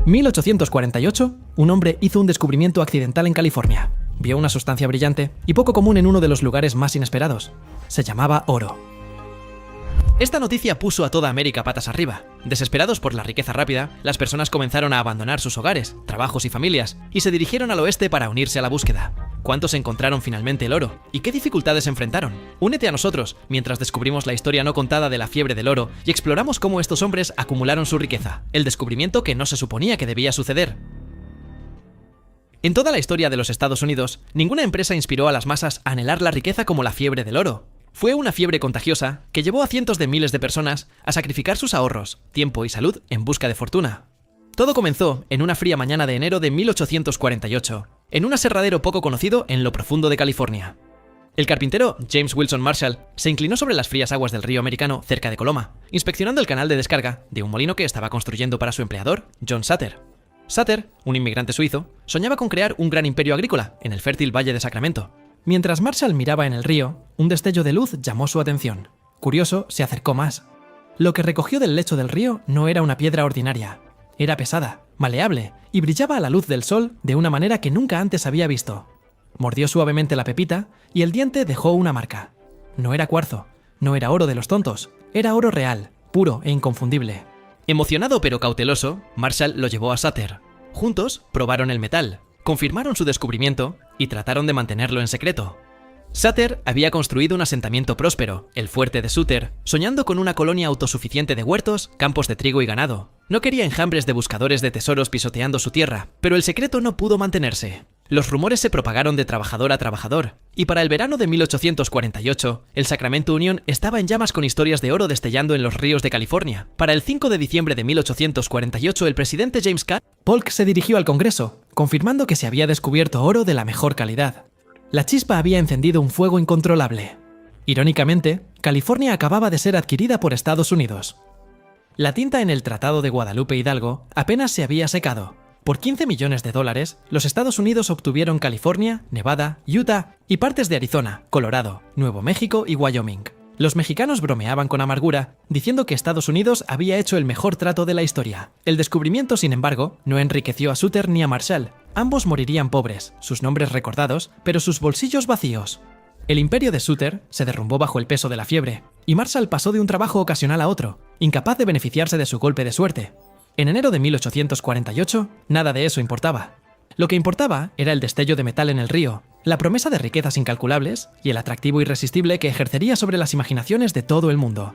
1848, un hombre hizo un descubrimiento accidental en California. Vio una sustancia brillante y poco común en uno de los lugares más inesperados. Se llamaba oro. Esta noticia puso a toda América patas arriba. Desesperados por la riqueza rápida, las personas comenzaron a abandonar sus hogares, trabajos y familias, y se dirigieron al oeste para unirse a la búsqueda. ¿Cuántos encontraron finalmente el oro? ¿Y qué dificultades enfrentaron? Únete a nosotros mientras descubrimos la historia no contada de la fiebre del oro y exploramos cómo estos hombres acumularon su riqueza, el descubrimiento que no se suponía que debía suceder. En toda la historia de los Estados Unidos, ninguna empresa inspiró a las masas a anhelar la riqueza como la fiebre del oro. Fue una fiebre contagiosa que llevó a cientos de miles de personas a sacrificar sus ahorros, tiempo y salud en busca de fortuna. Todo comenzó en una fría mañana de enero de 1848, en un aserradero poco conocido en lo profundo de California. El carpintero James Wilson Marshall se inclinó sobre las frías aguas del río americano cerca de Coloma, inspeccionando el canal de descarga de un molino que estaba construyendo para su empleador, John Sutter. Sutter, un inmigrante suizo, soñaba con crear un gran imperio agrícola en el fértil Valle de Sacramento. Mientras Marshall miraba en el río, un destello de luz llamó su atención. Curioso, se acercó más. Lo que recogió del lecho del río no era una piedra ordinaria. Era pesada, maleable y brillaba a la luz del sol de una manera que nunca antes había visto. Mordió suavemente la pepita y el diente dejó una marca. No era cuarzo, no era oro de los tontos, era oro real, puro e inconfundible. Emocionado pero cauteloso, Marshall lo llevó a Sutter. Juntos probaron el metal, confirmaron su descubrimiento y trataron de mantenerlo en secreto. Sutter había construido un asentamiento próspero, el fuerte de Sutter, soñando con una colonia autosuficiente de huertos, campos de trigo y ganado. No quería enjambres de buscadores de tesoros pisoteando su tierra, pero el secreto no pudo mantenerse. Los rumores se propagaron de trabajador a trabajador, y para el verano de 1848, el Sacramento Union estaba en llamas con historias de oro destellando en los ríos de California. Para el 5 de diciembre de 1848, el presidente James K. Polk se dirigió al Congreso, confirmando que se había descubierto oro de la mejor calidad. La chispa había encendido un fuego incontrolable. Irónicamente, California acababa de ser adquirida por Estados Unidos. La tinta en el Tratado de Guadalupe Hidalgo apenas se había secado. Por $15 millones, los Estados Unidos obtuvieron California, Nevada, Utah y partes de Arizona, Colorado, Nuevo México y Wyoming. Los mexicanos bromeaban con amargura, diciendo que Estados Unidos había hecho el mejor trato de la historia. El descubrimiento, sin embargo, no enriqueció a Sutter ni a Marshall. Ambos morirían pobres, sus nombres recordados, pero sus bolsillos vacíos. El imperio de Sutter se derrumbó bajo el peso de la fiebre, y Marshall pasó de un trabajo ocasional a otro, incapaz de beneficiarse de su golpe de suerte. En enero de 1848, nada de eso importaba. Lo que importaba era el destello de metal en el río, la promesa de riquezas incalculables y el atractivo irresistible que ejercería sobre las imaginaciones de todo el mundo.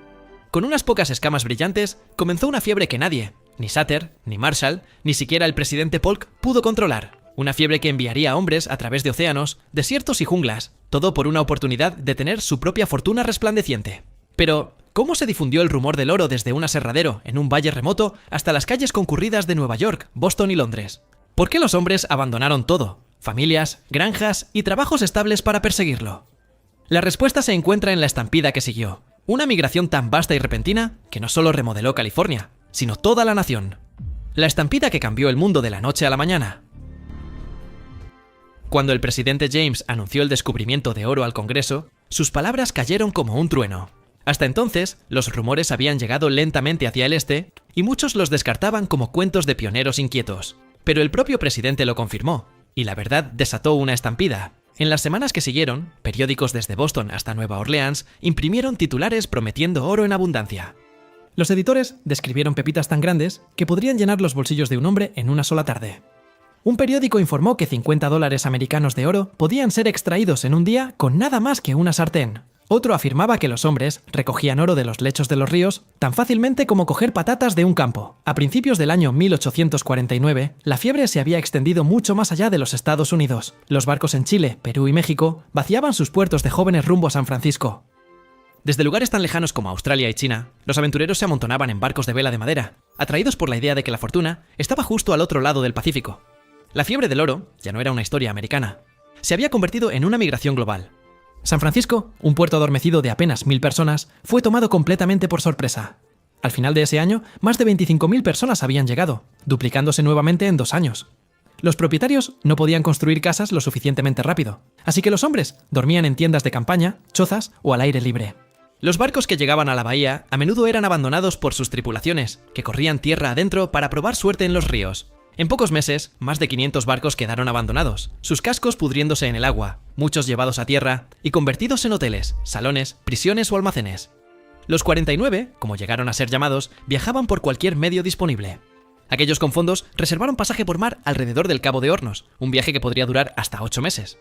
Con unas pocas escamas brillantes, comenzó una fiebre que nadie, ni Sutter, ni Marshall, ni siquiera el presidente Polk, pudo controlar. Una fiebre que enviaría a hombres a través de océanos, desiertos y junglas, todo por una oportunidad de tener su propia fortuna resplandeciente. Pero, ¿cómo se difundió el rumor del oro desde un aserradero en un valle remoto hasta las calles concurridas de Nueva York, Boston y Londres? ¿Por qué los hombres abandonaron todo? Familias, granjas y trabajos estables para perseguirlo. La respuesta se encuentra en la estampida que siguió. Una migración tan vasta y repentina que no solo remodeló California, sino toda la nación. La estampida que cambió el mundo de la noche a la mañana. Cuando el presidente James anunció el descubrimiento de oro al Congreso, sus palabras cayeron como un trueno. Hasta entonces, los rumores habían llegado lentamente hacia el este y muchos los descartaban como cuentos de pioneros inquietos. Pero el propio presidente lo confirmó, y la verdad desató una estampida. En las semanas que siguieron, periódicos desde Boston hasta Nueva Orleans imprimieron titulares prometiendo oro en abundancia. Los editores describieron pepitas tan grandes que podrían llenar los bolsillos de un hombre en una sola tarde. Un periódico informó que $50 americanos de oro podían ser extraídos en un día con nada más que una sartén. Otro afirmaba que los hombres recogían oro de los lechos de los ríos tan fácilmente como coger patatas de un campo. A principios del año 1849, la fiebre se había extendido mucho más allá de los Estados Unidos. Los barcos en Chile, Perú y México vaciaban sus puertos de jóvenes rumbo a San Francisco. Desde lugares tan lejanos como Australia y China, los aventureros se amontonaban en barcos de vela de madera, atraídos por la idea de que la fortuna estaba justo al otro lado del Pacífico. La fiebre del oro ya no era una historia americana. Se había convertido en una migración global. San Francisco, un puerto adormecido de apenas 1000 personas, fue tomado completamente por sorpresa. Al final de ese año, más de 25.000 personas habían llegado, duplicándose nuevamente en 2 años. Los propietarios no podían construir casas lo suficientemente rápido, así que los hombres dormían en tiendas de campaña, chozas o al aire libre. Los barcos que llegaban a la bahía a menudo eran abandonados por sus tripulaciones, que corrían tierra adentro para probar suerte en los ríos. En pocos meses, más de 500 barcos quedaron abandonados, sus cascos pudriéndose en el agua, muchos llevados a tierra y convertidos en hoteles, salones, prisiones o almacenes. Los 49, como llegaron a ser llamados, viajaban por cualquier medio disponible. Aquellos con fondos reservaron pasaje por mar alrededor del Cabo de Hornos, un viaje que podría durar hasta 8 meses.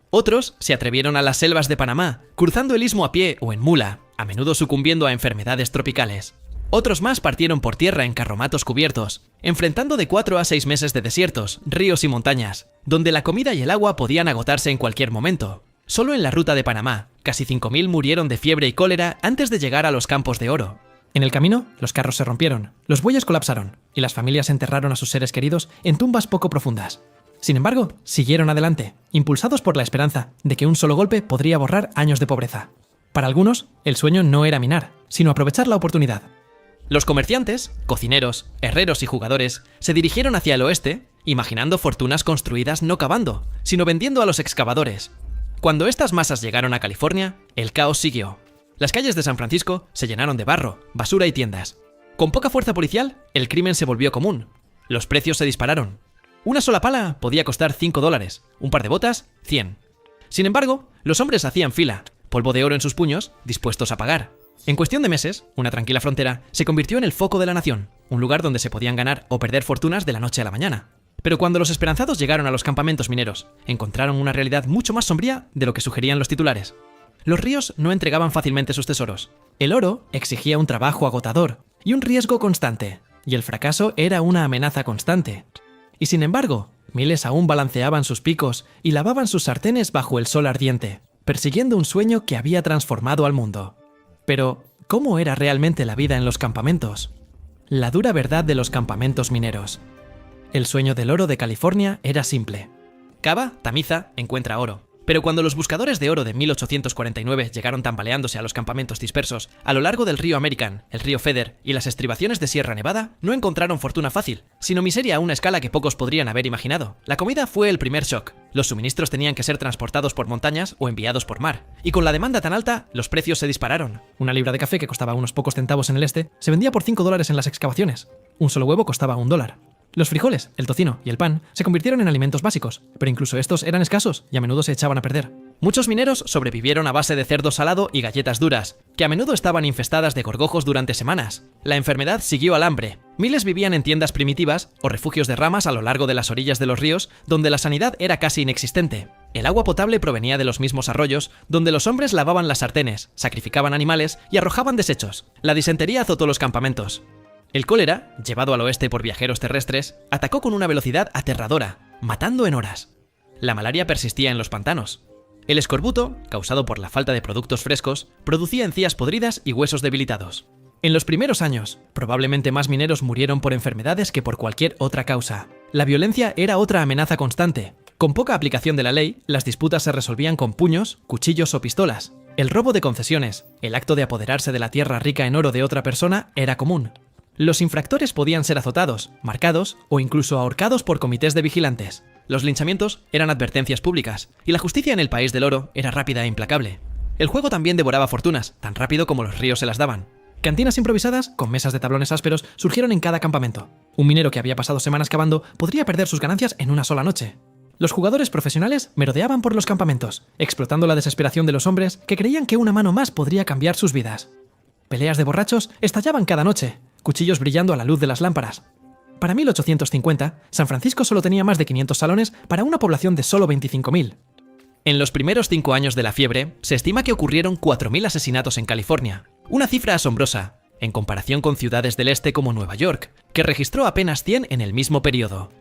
Otros se atrevieron a las selvas de Panamá, cruzando el istmo a pie o en mula, a menudo sucumbiendo a enfermedades tropicales. Otros más partieron por tierra en carromatos cubiertos, enfrentando de 4 a 6 meses de desiertos, ríos y montañas, donde la comida y el agua podían agotarse en cualquier momento. Solo en la ruta de Panamá, casi 5.000 murieron de fiebre y cólera antes de llegar a los campos de oro. En el camino, los carros se rompieron, los bueyes colapsaron y las familias enterraron a sus seres queridos en tumbas poco profundas. Sin embargo, siguieron adelante, impulsados por la esperanza de que un solo golpe podría borrar años de pobreza. Para algunos, el sueño no era minar, sino aprovechar la oportunidad. Los comerciantes, cocineros, herreros y jugadores se dirigieron hacia el oeste, imaginando fortunas construidas no cavando, sino vendiendo a los excavadores. Cuando estas masas llegaron a California, el caos siguió. Las calles de San Francisco se llenaron de barro, basura y tiendas. Con poca fuerza policial, el crimen se volvió común. Los precios se dispararon. Una sola pala podía costar $5, un par de botas, 100. Sin embargo, los hombres hacían fila, polvo de oro en sus puños, dispuestos a pagar. En cuestión de meses, una tranquila frontera se convirtió en el foco de la nación, un lugar donde se podían ganar o perder fortunas de la noche a la mañana. Pero cuando los esperanzados llegaron a los campamentos mineros, encontraron una realidad mucho más sombría de lo que sugerían los titulares. Los ríos no entregaban fácilmente sus tesoros. El oro exigía un trabajo agotador y un riesgo constante, y el fracaso era una amenaza constante. Y sin embargo, miles aún balanceaban sus picos y lavaban sus sartenes bajo el sol ardiente, persiguiendo un sueño que había transformado al mundo. Pero, ¿cómo era realmente la vida en los campamentos? La dura verdad de los campamentos mineros. El sueño del oro de California era simple. Cava, tamiza, encuentra oro. Pero cuando los buscadores de oro de 1849 llegaron tambaleándose a los campamentos dispersos a lo largo del río American, el río Feather y las estribaciones de Sierra Nevada, no encontraron fortuna fácil, sino miseria a una escala que pocos podrían haber imaginado. La comida fue el primer shock. Los suministros tenían que ser transportados por montañas o enviados por mar. Y con la demanda tan alta, los precios se dispararon. Una libra de café que costaba unos pocos centavos en el este se vendía por $5 en las excavaciones. Un solo huevo costaba $1. Los frijoles, el tocino y el pan se convirtieron en alimentos básicos, pero incluso estos eran escasos y a menudo se echaban a perder. Muchos mineros sobrevivieron a base de cerdo salado y galletas duras, que a menudo estaban infestadas de gorgojos durante semanas. La enfermedad siguió al hambre. Miles vivían en tiendas primitivas o refugios de ramas a lo largo de las orillas de los ríos, donde la sanidad era casi inexistente. El agua potable provenía de los mismos arroyos, donde los hombres lavaban las sartenes, sacrificaban animales y arrojaban desechos. La disentería azotó los campamentos. El cólera, llevado al oeste por viajeros terrestres, atacó con una velocidad aterradora, matando en horas. La malaria persistía en los pantanos. El escorbuto, causado por la falta de productos frescos, producía encías podridas y huesos debilitados. En los primeros años, probablemente más mineros murieron por enfermedades que por cualquier otra causa. La violencia era otra amenaza constante. Con poca aplicación de la ley, las disputas se resolvían con puños, cuchillos o pistolas. El robo de concesiones, el acto de apoderarse de la tierra rica en oro de otra persona, era común. Los infractores podían ser azotados, marcados o incluso ahorcados por comités de vigilantes. Los linchamientos eran advertencias públicas, y la justicia en el país del oro era rápida e implacable. El juego también devoraba fortunas, tan rápido como los ríos se las daban. Cantinas improvisadas, con mesas de tablones ásperos, surgieron en cada campamento. Un minero que había pasado semanas cavando podría perder sus ganancias en una sola noche. Los jugadores profesionales merodeaban por los campamentos, explotando la desesperación de los hombres que creían que una mano más podría cambiar sus vidas. Peleas de borrachos estallaban cada noche, cuchillos brillando a la luz de las lámparas. Para 1850, San Francisco solo tenía más de 500 salones para una población de solo 25.000. En los primeros 5 años de la fiebre, se estima que ocurrieron 4.000 asesinatos en California, una cifra asombrosa, en comparación con ciudades del este como Nueva York, que registró apenas 100 en el mismo periodo.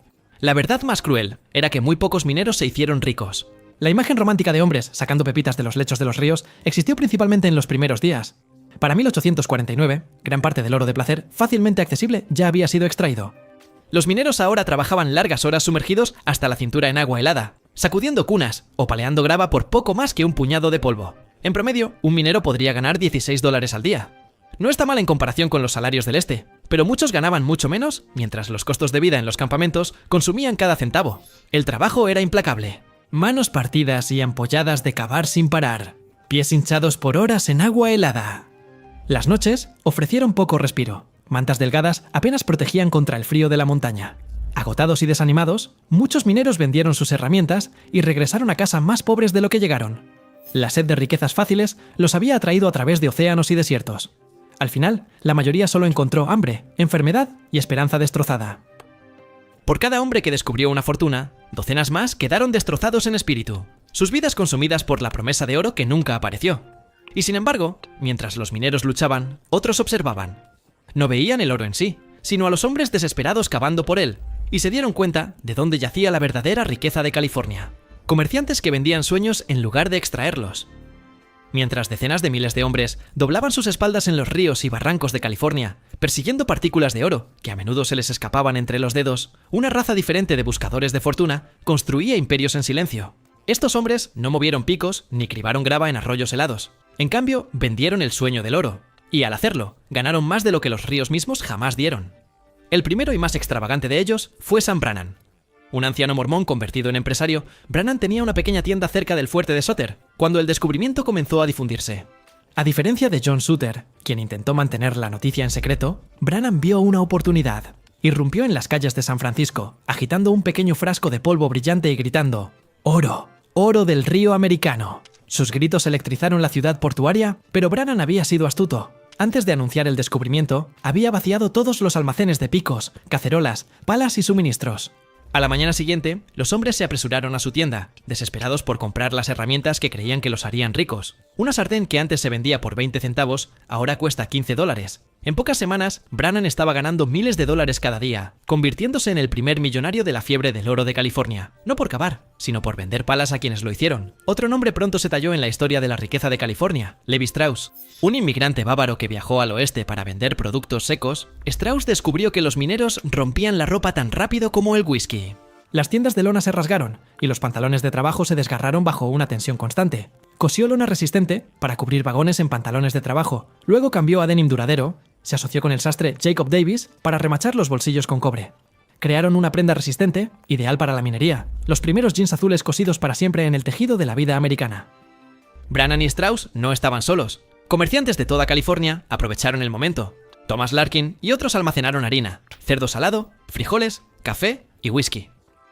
La verdad más cruel era que muy pocos mineros se hicieron ricos. La imagen romántica de hombres sacando pepitas de los lechos de los ríos existió principalmente en los primeros días. Para 1849, gran parte del oro de placer, fácilmente accesible, ya había sido extraído. Los mineros ahora trabajaban largas horas sumergidos hasta la cintura en agua helada, sacudiendo cunas o paleando grava por poco más que un puñado de polvo. En promedio, un minero podría ganar $16 al día. No está mal en comparación con los salarios del este, pero muchos ganaban mucho menos, mientras los costos de vida en los campamentos consumían cada centavo. El trabajo era implacable. Manos partidas y ampolladas de cavar sin parar. Pies hinchados por horas en agua helada. Las noches ofrecieron poco respiro. Mantas delgadas apenas protegían contra el frío de la montaña. Agotados y desanimados, muchos mineros vendieron sus herramientas y regresaron a casa más pobres de lo que llegaron. La sed de riquezas fáciles los había atraído a través de océanos y desiertos. Al final, la mayoría solo encontró hambre, enfermedad y esperanza destrozada. Por cada hombre que descubrió una fortuna, docenas más quedaron destrozados en espíritu, sus vidas consumidas por la promesa de oro que nunca apareció. Y sin embargo, mientras los mineros luchaban, otros observaban. No veían el oro en sí, sino a los hombres desesperados cavando por él, y se dieron cuenta de dónde yacía la verdadera riqueza de California. Comerciantes que vendían sueños en lugar de extraerlos. Mientras decenas de miles de hombres doblaban sus espaldas en los ríos y barrancos de California, persiguiendo partículas de oro que a menudo se les escapaban entre los dedos, una raza diferente de buscadores de fortuna construía imperios en silencio. Estos hombres no movieron picos ni cribaron grava en arroyos helados. En cambio, vendieron el sueño del oro, y al hacerlo, ganaron más de lo que los ríos mismos jamás dieron. El primero y más extravagante de ellos fue Sam Brannan. Un anciano mormón convertido en empresario, Brannan tenía una pequeña tienda cerca del fuerte de Sutter, cuando el descubrimiento comenzó a difundirse. A diferencia de John Sutter, quien intentó mantener la noticia en secreto, Brannan vio una oportunidad. Irrumpió en las calles de San Francisco, agitando un pequeño frasco de polvo brillante y gritando: ¡Oro! ¡Oro del río americano! Sus gritos electrizaron la ciudad portuaria, pero Brannan había sido astuto. Antes de anunciar el descubrimiento, había vaciado todos los almacenes de picos, cacerolas, palas y suministros. A la mañana siguiente, los hombres se apresuraron a su tienda, desesperados por comprar las herramientas que creían que los harían ricos. Una sartén que antes se vendía por 20 centavos, ahora cuesta $15. En pocas semanas, Brannan estaba ganando miles de dólares cada día, convirtiéndose en el primer millonario de la fiebre del oro de California. No por cavar, sino por vender palas a quienes lo hicieron. Otro nombre pronto se talló en la historia de la riqueza de California: Levi Strauss. Un inmigrante bávaro que viajó al oeste para vender productos secos, Strauss descubrió que los mineros rompían la ropa tan rápido como el whisky. Las tiendas de lona se rasgaron y los pantalones de trabajo se desgarraron bajo una tensión constante. Cosió lona resistente para cubrir vagones en pantalones de trabajo, luego cambió a denim duradero, se asoció con el sastre Jacob Davis para remachar los bolsillos con cobre. Crearon una prenda resistente, ideal para la minería, los primeros jeans azules cosidos para siempre en el tejido de la vida americana. Brannan y Strauss no estaban solos. Comerciantes de toda California aprovecharon el momento. Thomas Larkin y otros almacenaron harina, cerdo salado, frijoles, café y whisky.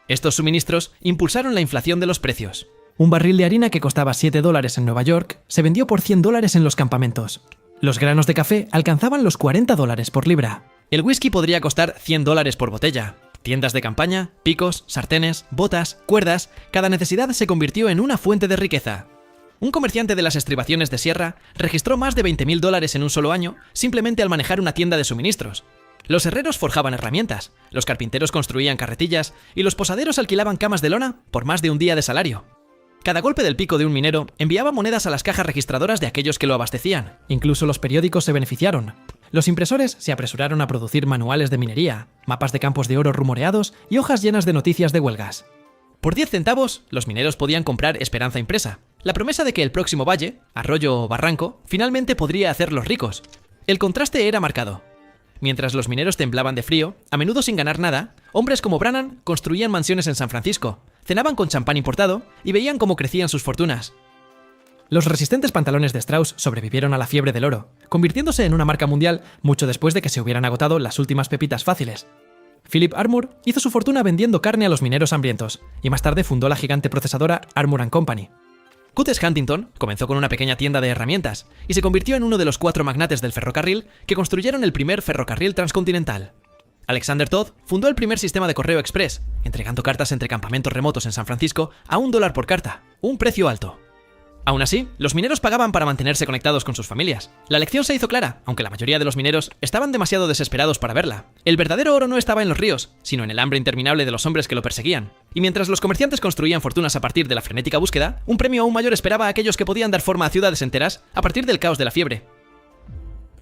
Estos suministros impulsaron la inflación de los precios. Un barril de harina que costaba $7 en Nueva York se vendió por $100 en los campamentos. Los granos de café alcanzaban los $40 por libra. El whisky podría costar $100 por botella. Tiendas de campaña, picos, sartenes, botas, cuerdas, cada necesidad se convirtió en una fuente de riqueza. Un comerciante de las estribaciones de Sierra registró más de $20.000 en un solo año simplemente al manejar una tienda de suministros. Los herreros forjaban herramientas, los carpinteros construían carretillas y los posaderos alquilaban camas de lona por más de un día de salario. Cada golpe del pico de un minero enviaba monedas a las cajas registradoras de aquellos que lo abastecían. Incluso los periódicos se beneficiaron. Los impresores se apresuraron a producir manuales de minería, mapas de campos de oro rumoreados y hojas llenas de noticias de huelgas. Por 10 centavos, los mineros podían comprar esperanza impresa, la promesa de que el próximo valle, arroyo o barranco, finalmente podría hacerlos ricos. El contraste era marcado. Mientras los mineros temblaban de frío, a menudo sin ganar nada, hombres como Brannan construían mansiones en San Francisco, cenaban con champán importado y veían cómo crecían sus fortunas. Los resistentes pantalones de Strauss sobrevivieron a la fiebre del oro, convirtiéndose en una marca mundial mucho después de que se hubieran agotado las últimas pepitas fáciles. Philip Armour hizo su fortuna vendiendo carne a los mineros hambrientos, y más tarde fundó la gigante procesadora Armour & Company. Cootes Huntington comenzó con una pequeña tienda de herramientas y se convirtió en uno de los 4 magnates del ferrocarril que construyeron el primer ferrocarril transcontinental. Alexander Todd fundó el primer sistema de correo express, entregando cartas entre campamentos remotos en San Francisco a $1 por carta, un precio alto. Aún así, los mineros pagaban para mantenerse conectados con sus familias. La lección se hizo clara, aunque la mayoría de los mineros estaban demasiado desesperados para verla. El verdadero oro no estaba en los ríos, sino en el hambre interminable de los hombres que lo perseguían. Y mientras los comerciantes construían fortunas a partir de la frenética búsqueda, un premio aún mayor esperaba a aquellos que podían dar forma a ciudades enteras a partir del caos de la fiebre.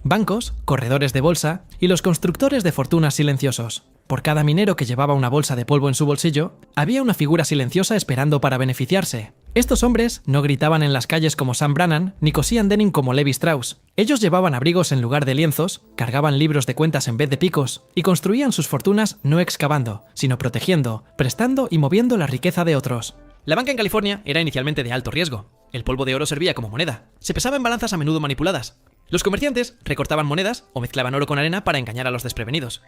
Bancos, corredores de bolsa y los constructores de fortunas silenciosos. Por cada minero que llevaba una bolsa de polvo en su bolsillo, había una figura silenciosa esperando para beneficiarse. Estos hombres no gritaban en las calles como Sam Brannan, ni cosían denim como Levi Strauss. Ellos llevaban abrigos en lugar de lienzos, cargaban libros de cuentas en vez de picos, y construían sus fortunas no excavando, sino protegiendo, prestando y moviendo la riqueza de otros. La banca en California era inicialmente de alto riesgo. El polvo de oro servía como moneda. Se pesaba en balanzas a menudo manipuladas. Los comerciantes recortaban monedas o mezclaban oro con arena para engañar a los desprevenidos.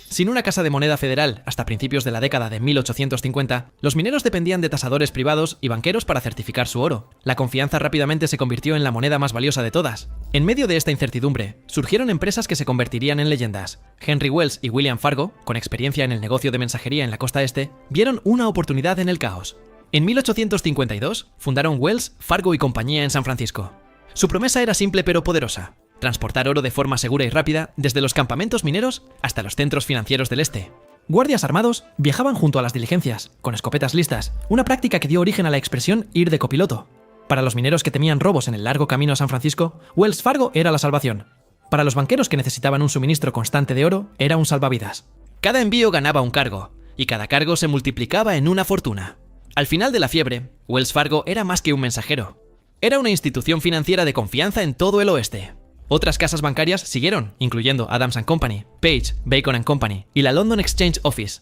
Sin una casa de moneda federal hasta principios de la década de 1850, los mineros dependían de tasadores privados y banqueros para certificar su oro. La confianza rápidamente se convirtió en la moneda más valiosa de todas. En medio de esta incertidumbre, surgieron empresas que se convertirían en leyendas. Henry Wells y William Fargo, con experiencia en el negocio de mensajería en la costa este, vieron una oportunidad en el caos. En 1852, fundaron Wells, Fargo y compañía en San Francisco. Su promesa era simple pero poderosa: transportar oro de forma segura y rápida desde los campamentos mineros hasta los centros financieros del este. Guardias armados viajaban junto a las diligencias, con escopetas listas, una práctica que dio origen a la expresión ir de copiloto. Para los mineros que temían robos en el largo camino a San Francisco, Wells Fargo era la salvación. Para los banqueros que necesitaban un suministro constante de oro, era un salvavidas. Cada envío ganaba un cargo, y cada cargo se multiplicaba en una fortuna. Al final de la fiebre, Wells Fargo era más que un mensajero. Era una institución financiera de confianza en todo el oeste. Otras casas bancarias siguieron, incluyendo Adams & Company, Page, Bacon & Company y la London Exchange Office.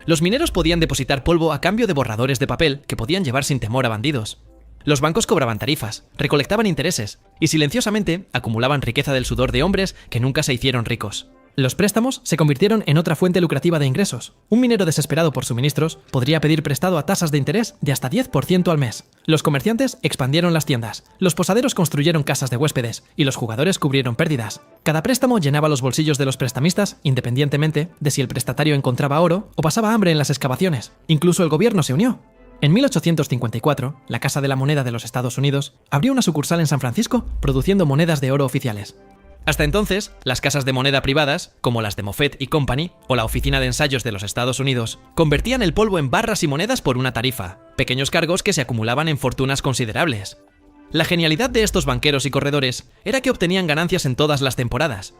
Los mineros podían depositar polvo a cambio de borradores de papel que podían llevar sin temor a bandidos. Los bancos cobraban tarifas, recolectaban intereses y silenciosamente acumulaban riqueza del sudor de hombres que nunca se hicieron ricos. Los préstamos se convirtieron en otra fuente lucrativa de ingresos. Un minero desesperado por suministros podría pedir prestado a tasas de interés de hasta 10% al mes. Los comerciantes expandieron las tiendas, los posaderos construyeron casas de huéspedes y los jugadores cubrieron pérdidas. Cada préstamo llenaba los bolsillos de los prestamistas independientemente de si el prestatario encontraba oro o pasaba hambre en las excavaciones. Incluso el gobierno se unió. En 1854, la Casa de la Moneda de los Estados Unidos abrió una sucursal en San Francisco produciendo monedas de oro oficiales. Hasta entonces, las casas de moneda privadas, como las de Moffett y Company o la Oficina de Ensayos de los Estados Unidos, convertían el polvo en barras y monedas por una tarifa, pequeños cargos que se acumulaban en fortunas considerables. La genialidad de estos banqueros y corredores era que obtenían ganancias en todas las temporadas.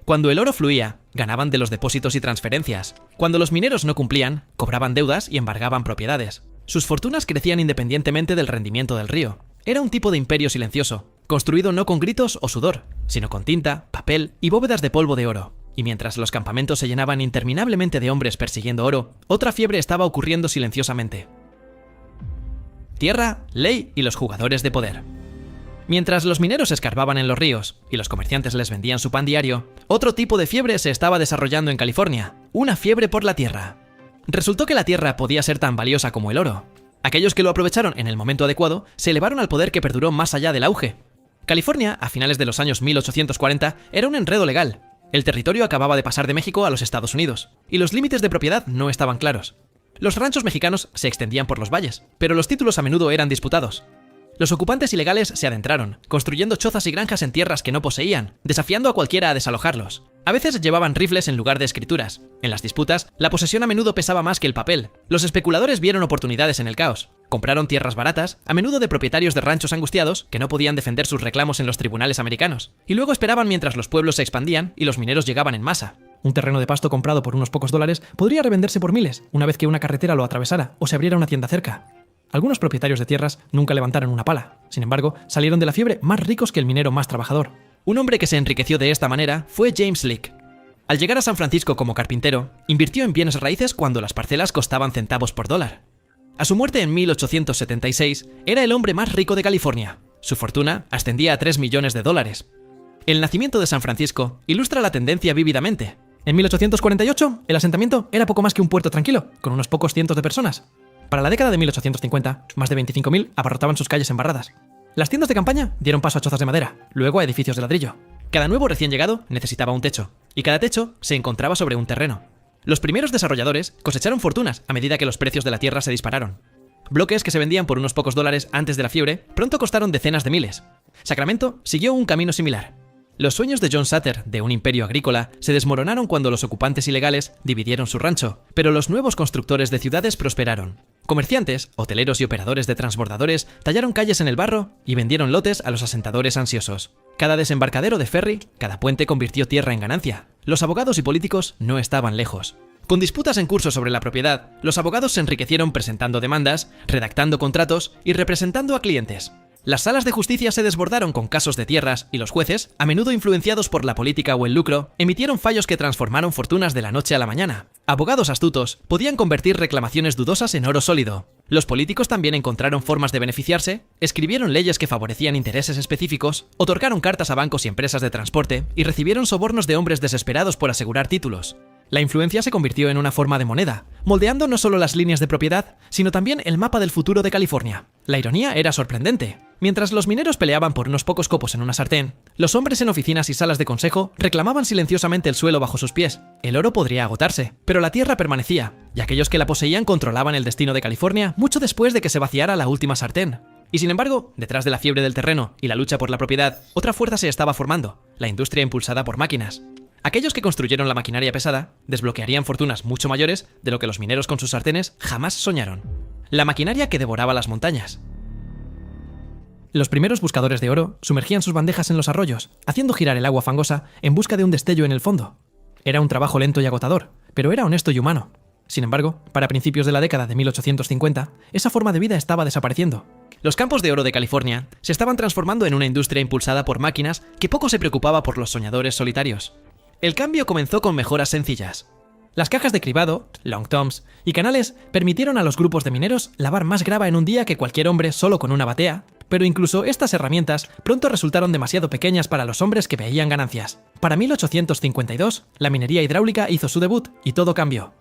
Cuando el oro fluía, ganaban de los depósitos y transferencias. Cuando los mineros no cumplían, cobraban deudas y embargaban propiedades. Sus fortunas crecían independientemente del rendimiento del río. Era un tipo de imperio silencioso, construido no con gritos o sudor, sino con tinta, papel y bóvedas de polvo de oro. Y mientras los campamentos se llenaban interminablemente de hombres persiguiendo oro, otra fiebre estaba ocurriendo silenciosamente. Tierra, ley y los jugadores de poder. Mientras los mineros escarbaban en los ríos y los comerciantes les vendían su pan diario, otro tipo de fiebre se estaba desarrollando en California, una fiebre por la tierra. Resultó que la tierra podía ser tan valiosa como el oro. Aquellos que lo aprovecharon en el momento adecuado se elevaron al poder que perduró más allá del auge. California, a finales de los años 1840, era un enredo legal. El territorio acababa de pasar de México a los Estados Unidos, y los límites de propiedad no estaban claros. Los ranchos mexicanos se extendían por los valles, pero los títulos a menudo eran disputados. Los ocupantes ilegales se adentraron, construyendo chozas y granjas en tierras que no poseían, desafiando a cualquiera a desalojarlos. A veces llevaban rifles en lugar de escrituras. En las disputas, la posesión a menudo pesaba más que el papel. Los especuladores vieron oportunidades en el caos. Compraron tierras baratas, a menudo de propietarios de ranchos angustiados que no podían defender sus reclamos en los tribunales americanos, y luego esperaban mientras los pueblos se expandían y los mineros llegaban en masa. Un terreno de pasto comprado por unos pocos dólares podría revenderse por miles una vez que una carretera lo atravesara o se abriera una tienda cerca. Algunos propietarios de tierras nunca levantaron una pala. Sin embargo, salieron de la fiebre más ricos que el minero más trabajador. Un hombre que se enriqueció de esta manera fue James Lick. Al llegar a San Francisco como carpintero, invirtió en bienes raíces cuando las parcelas costaban centavos por dólar. A su muerte en 1876, era el hombre más rico de California. Su fortuna ascendía a $3 millones. El nacimiento de San Francisco ilustra la tendencia vívidamente. En 1848, el asentamiento era poco más que un puerto tranquilo, con unos pocos cientos de personas. Para la década de 1850, más de 25.000 abarrotaban sus calles embarradas. Las tiendas de campaña dieron paso a chozas de madera, luego a edificios de ladrillo. Cada nuevo recién llegado necesitaba un techo, y cada techo se encontraba sobre un terreno. Los primeros desarrolladores cosecharon fortunas a medida que los precios de la tierra se dispararon. Bloques que se vendían por unos pocos dólares antes de la fiebre pronto costaron decenas de miles. Sacramento siguió un camino similar. Los sueños de John Sutter de un imperio agrícola se desmoronaron cuando los ocupantes ilegales dividieron su rancho, pero los nuevos constructores de ciudades prosperaron. Comerciantes, hoteleros y operadores de transbordadores tallaron calles en el barro y vendieron lotes a los asentadores ansiosos. Cada desembarcadero de ferry, cada puente convirtió tierra en ganancia. Los abogados y políticos no estaban lejos. Con disputas en curso sobre la propiedad, los abogados se enriquecieron presentando demandas, redactando contratos y representando a clientes. Las salas de justicia se desbordaron con casos de tierras y los jueces, a menudo influenciados por la política o el lucro, emitieron fallos que transformaron fortunas de la noche a la mañana. Abogados astutos podían convertir reclamaciones dudosas en oro sólido. Los políticos también encontraron formas de beneficiarse, escribieron leyes que favorecían intereses específicos, otorgaron cartas a bancos y empresas de transporte y recibieron sobornos de hombres desesperados por asegurar títulos. La influencia se convirtió en una forma de moneda, moldeando no solo las líneas de propiedad, sino también el mapa del futuro de California. La ironía era sorprendente. Mientras los mineros peleaban por unos pocos copos en una sartén, los hombres en oficinas y salas de consejo reclamaban silenciosamente el suelo bajo sus pies. El oro podría agotarse, pero la tierra permanecía, y aquellos que la poseían controlaban el destino de California mucho después de que se vaciara la última sartén. Y sin embargo, detrás de la fiebre del terreno y la lucha por la propiedad, otra fuerza se estaba formando, la industria impulsada por máquinas. Aquellos que construyeron la maquinaria pesada desbloquearían fortunas mucho mayores de lo que los mineros con sus sartenes jamás soñaron. La maquinaria que devoraba las montañas. Los primeros buscadores de oro sumergían sus bandejas en los arroyos, haciendo girar el agua fangosa en busca de un destello en el fondo. Era un trabajo lento y agotador, pero era honesto y humano. Sin embargo, para principios de la década de 1850, esa forma de vida estaba desapareciendo. Los campos de oro de California se estaban transformando en una industria impulsada por máquinas que poco se preocupaba por los soñadores solitarios. El cambio comenzó con mejoras sencillas. Las cajas de cribado, long toms y canales permitieron a los grupos de mineros lavar más grava en un día que cualquier hombre solo con una batea, pero incluso estas herramientas pronto resultaron demasiado pequeñas para los hombres que veían ganancias. Para 1852, la minería hidráulica hizo su debut y todo cambió.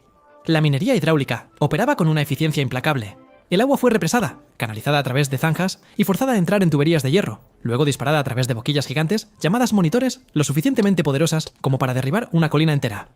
La minería hidráulica operaba con una eficiencia implacable. El agua fue represada, canalizada a través de zanjas y forzada a entrar en tuberías de hierro, luego disparada a través de boquillas gigantes llamadas monitores lo suficientemente poderosas como para derribar una colina entera.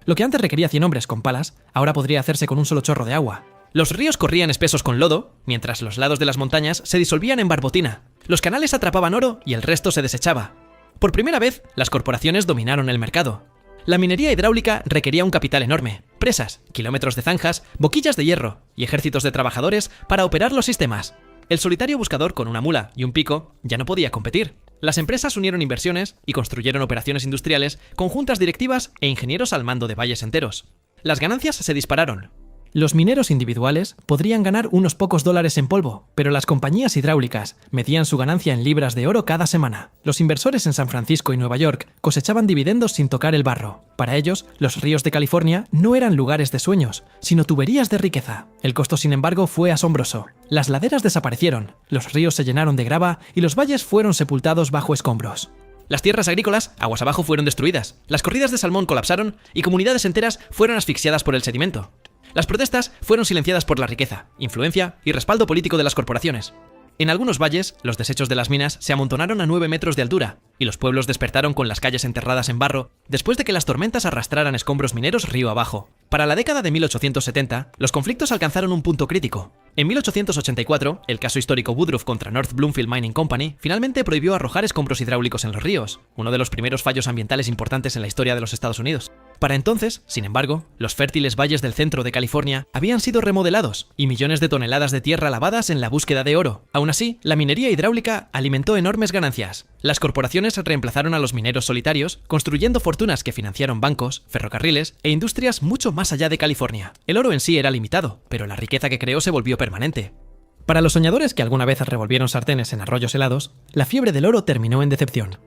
Lo que antes requería 100 hombres con palas, ahora podría hacerse con un solo chorro de agua. Los ríos corrían espesos con lodo, mientras los lados de las montañas se disolvían en barbotina. Los canales atrapaban oro y el resto se desechaba. Por primera vez, las corporaciones dominaron el mercado. La minería hidráulica requería un capital enorme, presas, kilómetros de zanjas, boquillas de hierro y ejércitos de trabajadores para operar los sistemas. El solitario buscador con una mula y un pico ya no podía competir. Las empresas unieron inversiones y construyeron operaciones industriales con juntas directivas e ingenieros al mando de valles enteros. Las ganancias se dispararon. Los mineros individuales podrían ganar unos pocos dólares en polvo, pero las compañías hidráulicas medían su ganancia en libras de oro cada semana. Los inversores en San Francisco y Nueva York cosechaban dividendos sin tocar el barro. Para ellos, los ríos de California no eran lugares de sueños, sino tuberías de riqueza. El costo, sin embargo, fue asombroso. Las laderas desaparecieron, los ríos se llenaron de grava y los valles fueron sepultados bajo escombros. Las tierras agrícolas, aguas abajo, fueron destruidas. Las corridas de salmón colapsaron y comunidades enteras fueron asfixiadas por el sedimento. Las protestas fueron silenciadas por la riqueza, influencia y respaldo político de las corporaciones. En algunos valles, los desechos de las minas se amontonaron a 9 metros de altura, y los pueblos despertaron con las calles enterradas en barro después de que las tormentas arrastraran escombros mineros río abajo. Para la década de 1870, los conflictos alcanzaron un punto crítico. En 1884, el caso histórico Woodruff contra North Bloomfield Mining Company finalmente prohibió arrojar escombros hidráulicos en los ríos, uno de los primeros fallos ambientales importantes en la historia de los Estados Unidos. Para entonces, sin embargo, los fértiles valles del centro de California habían sido remodelados y millones de toneladas de tierra lavadas en la búsqueda de oro. Aún así, la minería hidráulica alimentó enormes ganancias. Las corporaciones reemplazaron a los mineros solitarios, construyendo fortunas que financiaron bancos, ferrocarriles e industrias mucho más allá de California. El oro en sí era limitado, pero la riqueza que creó se volvió permanente. Para los soñadores que alguna vez revolvieron sartenes en arroyos helados, la fiebre del oro terminó en decepción.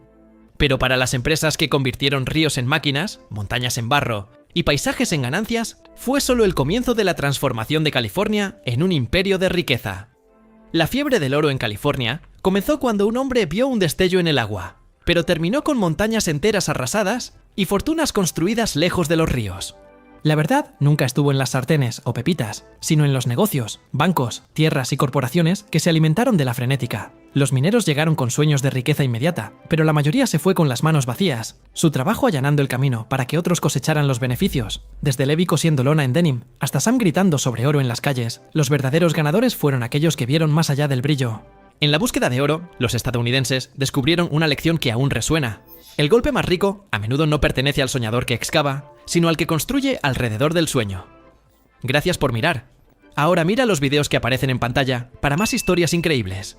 Pero para las empresas que convirtieron ríos en máquinas, montañas en barro y paisajes en ganancias, fue solo el comienzo de la transformación de California en un imperio de riqueza. La fiebre del oro en California comenzó cuando un hombre vio un destello en el agua, pero terminó con montañas enteras arrasadas y fortunas construidas lejos de los ríos. La verdad nunca estuvo en las sartenes o pepitas, sino en los negocios, bancos, tierras y corporaciones que se alimentaron de la frenética. Los mineros llegaron con sueños de riqueza inmediata, pero la mayoría se fue con las manos vacías, su trabajo allanando el camino para que otros cosecharan los beneficios. Desde Levi cosiendo lona en denim hasta Sam gritando sobre oro en las calles, los verdaderos ganadores fueron aquellos que vieron más allá del brillo. En la búsqueda de oro, los estadounidenses descubrieron una lección que aún resuena. El golpe más rico a menudo no pertenece al soñador que excava, sino al que construye alrededor del sueño. Gracias por mirar. Ahora mira los videos que aparecen en pantalla para más historias increíbles.